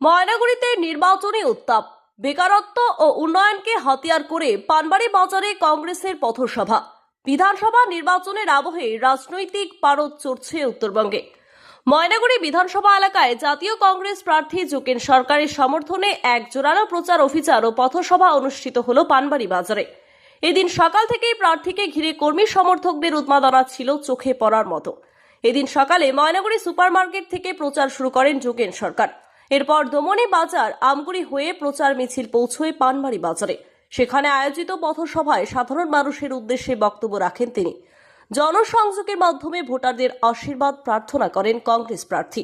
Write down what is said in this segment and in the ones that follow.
ময়নাগুড়িতে নির্বাচনী উত্তাপ, বেকারত্ব ও উন্নয়নকে হাতিয়ার করে পানবাড়ি বাজারে কংগ্রেসের পথসভা। বিধানসভা নির্বাচনের আবহে রাজনৈতিক পারদ চড়ছে উত্তরবঙ্গে। ময়নাগুড়ি বিধানসভা এলাকায় জাতীয় কংগ্রেস প্রার্থী যোগেন সরকারের সমর্থনে এক জোরালো প্রচার অভিযান ও পথসভা অনুষ্ঠিত হলো পানবাড়ি বাজারে। এদিন সকাল থেকেই প্রার্থীকে ঘিরে কর্মী সমর্থকদের উন্মাদনা ছিল চোখে পড়ার মতো। এদিন সকালে ময়নাগুড়ি সুপারমার্কেট থেকে প্রচার শুরু করেন যোগেন সরকার। এরপর দমনি বাজার আমগুড়ি হয়ে প্রচার মিছিল পৌঁছয় পানবাড়ি বাজারে। সেখানে আয়োজিত পথসভায় সাধারণ মানুষের উদ্দেশ্যে বক্তব্য রাখেন তিনি। জনসংযোগের মাধ্যমে ভোটারদের আশীর্বাদ প্রার্থনা করেন কংগ্রেস প্রার্থী।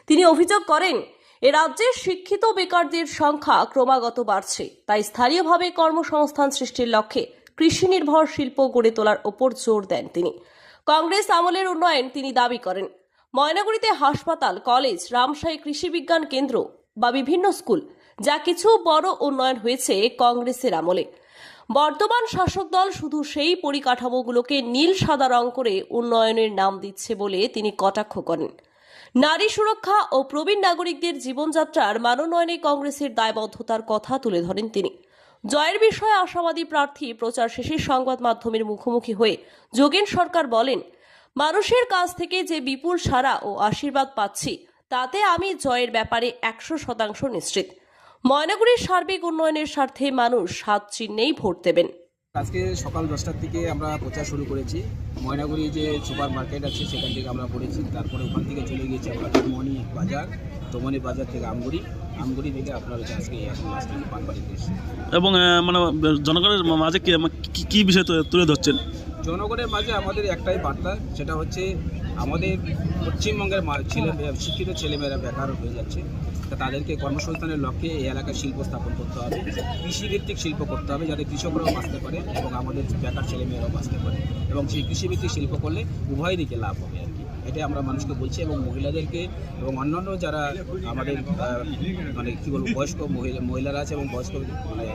তিনি অভিযোগ করেন, এ রাজ্যের শিক্ষিত বেকারদের সংখ্যা ক্রমাগত বাড়ছে, তাই স্থানীয়ভাবে কর্মসংস্থান সৃষ্টির লক্ষ্যে কৃষি নির্ভর শিল্প গড়ে তোলার ওপর জোর দেন তিনি। কংগ্রেস আমলের উন্নয়ন তিনি দাবি করেন। ময়নাগুড়িতে হাসপাতাল, কলেজ, রামশাহী কৃষি বিজ্ঞান কেন্দ্র বা বিভিন্ন স্কুল, যা কিছু বড় উন্নয়ন হয়েছে কংগ্রেসের আমলে। বর্তমান শাসক দল শুধু সেই পরিকাঠামোগুলোকে নীল সাদা রং করে উন্নয়নের নাম দিচ্ছে বলে তিনি কটাক্ষ করেন। নারী সুরক্ষা ও প্রবীণ নাগরিকদের জীবনযাত্রার মানোন্নয়নে কংগ্রেসের দায়বদ্ধতার কথা তুলে ধরেন তিনি। জয়ের বিষয়ে আশাবাদী প্রার্থী প্রচার শেষে সংবাদ মাধ্যমের মুখোমুখি হয়ে যোগেন সরকার বলেন, মানুষের কাছ থেকে যে বিপুল সাড়া ও আশীর্বাদ পাচ্ছি, তাতে আমি জয়ের ব্যাপারে 100% নিশ্চিত। ময়নাগুড়ির সার্বিক উন্নয়নের স্বার্থে মানুষ হাত চিহ্নেই ভোট দেবেন। আজকে সকাল 10টার থেকে আমরা প্রচার শুরু করেছি। ময়নাগুড়ি যে সুপার মার্কেট আছে সেখান থেকে আমরা পড়েছি, তারপরে ওখান থেকে চলে গিয়েছি আমরা দমনি বাজার থেকে আমগুড়ি থেকে আপনার হচ্ছে আজকে পানবাড়িতে এসেছি। এবং মানে জনগণের মাঝে কি বিষয় তুলে ধরছেন? জনগণের মাঝে আমাদের একটাই বার্তা, সেটা হচ্ছে আমাদের পশ্চিমবঙ্গের শিক্ষিত ছেলেমেয়েরা বেকার হয়ে যাচ্ছে, তা তাদেরকে কর্মসংস্থানের লক্ষ্যে এই এলাকায় শিল্প স্থাপন করতে হবে, কৃষিভিত্তিক শিল্প করতে হবে, যাতে কৃষকরাও বাঁচতে পারে এবং আমাদের বেকার ছেলেমেয়েরাও বাঁচতে পারে, এবং সেই কৃষিভিত্তিক শিল্প করলে উভয় দিকে লাভ হবে আর কি। এটাই আমরা মানুষকে বলছি, এবং মহিলাদেরকে এবং অন্যান্য যারা আমাদের মানে কী বলবো বয়স্ক মহিলারা আছে এবং বয়স্ক মানে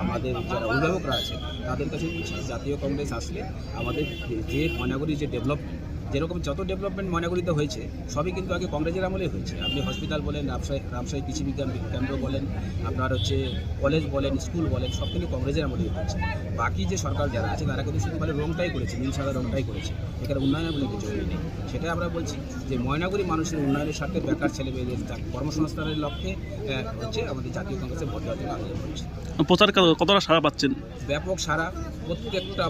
আমাদের যারা অভিভাবকরা আছে তাদের কাছে জাতীয় কংগ্রেস আসলে আমাদের যে ময়নাগুড়ির যে যেরকম যত ডেভেলপমেন্ট ময়নাগুড়িতে হয়েছে সবই কিন্তু আগে কংগ্রেসের আমলেই হয়েছে। আপনি হসপিটাল বলেন, রামশাহী কৃষি বিজ্ঞান কেন্দ্র বলেন, আপনার হচ্ছে কলেজ বলেন, স্কুল বলেন, সব কিন্তু কংগ্রেসের আমলেই হয়েছে। বাকি যে সরকার যারা আছে তারা কিন্তু শুধু রংটাই করেছে, নীল সাদা রংটাই করেছে, এখানে উন্নয়নের বলে কিছু নেই। সেটাই আমরা বলছি যে ময়নাগুড়ি মানুষের উন্নয়নের স্বার্থে বেকার ছেলেমেয়েদের কর্মসংস্থানের লক্ষ্যে হচ্ছে আমাদের জাতীয় কংগ্রেসের ভোট দেওয়ার জন্য আবেদন করছি। প্রচার কতটা সাড়া পাচ্ছেন? ব্যাপক সাড়া, প্রত্যেকটা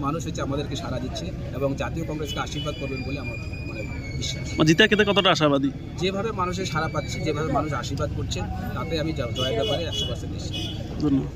মানুষ হচ্ছে আমাদেরকে সাড়া দিচ্ছে এবং জাতীয় কংগ্রেসকে আশীর্বাদ করবেন বলে আমার মানে বিশ্বাস। জিতে খেতে কতটা আশাবাদী? যেভাবে মানুষের সাড়া পাচ্ছে, যেভাবে মানুষ আশীর্বাদ করছে, তাতে আমি জয়ের ব্যাপারে 100% নিশ্চিত। ধন্যবাদ।